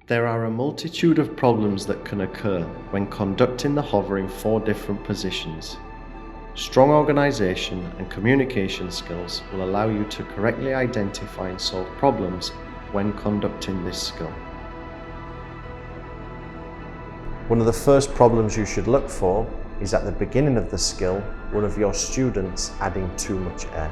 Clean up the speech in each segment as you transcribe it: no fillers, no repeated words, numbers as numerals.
There are a multitude of problems that can occur when conducting the hover in 4 different positions. Strong organisation and communication skills will allow you to correctly identify and solve problems when conducting this skill. One of the first problems you should look for is at the beginning of the skill, one of your students adding too much air.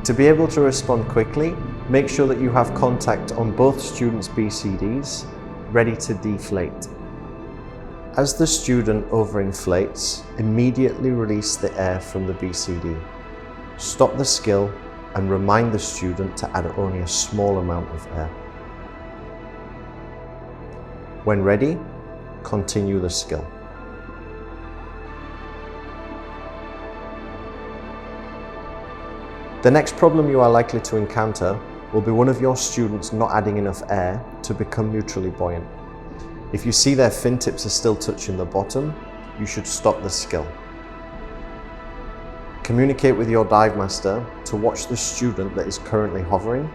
To be able to respond quickly, make sure that you have contact on both students' BCDs ready to deflate. As the student overinflates, immediately release the air from the BCD. Stop the skill and remind the student to add only a small amount of air. When ready, continue the skill. The next problem you are likely to encounter will be one of your students not adding enough air to become neutrally buoyant. If you see their fin tips are still touching the bottom, you should stop the skill. Communicate with your dive master to watch the student that is currently hovering.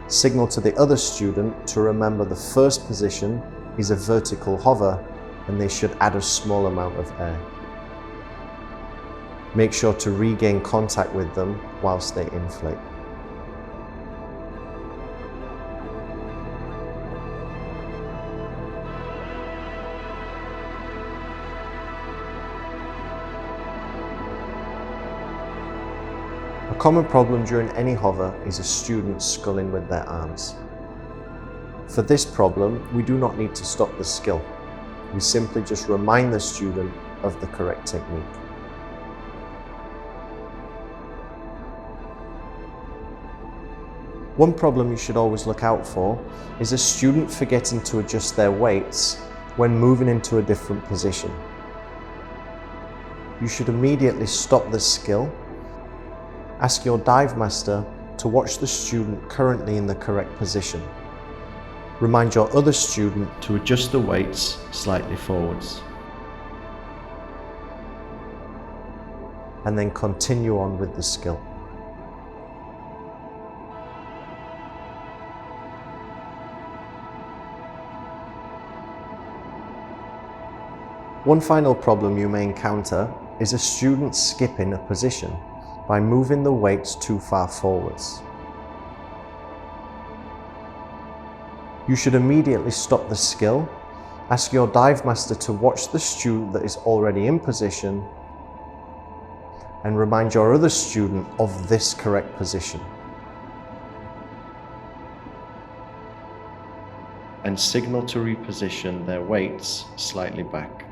Signal to the other student to remember the first position is a vertical hover and they should add a small amount of air. Make sure to regain contact with them whilst they inflate. A common problem during any hover is a student sculling with their arms. For this problem, we do not need to stop the skill. We simply just remind the student of the correct technique. One problem you should always look out for is a student forgetting to adjust their weights when moving into a different position. You should immediately stop the skill. Ask your dive master to watch the student currently in the correct position. Remind your other student to adjust the weights slightly forwards. And then continue on with the skill. One final problem you may encounter is a student skipping a position by moving the weights too far forwards. You should immediately stop the skill, ask your dive master to watch the student that is already in position, and remind your other student of this correct position. And signal to reposition their weights slightly back.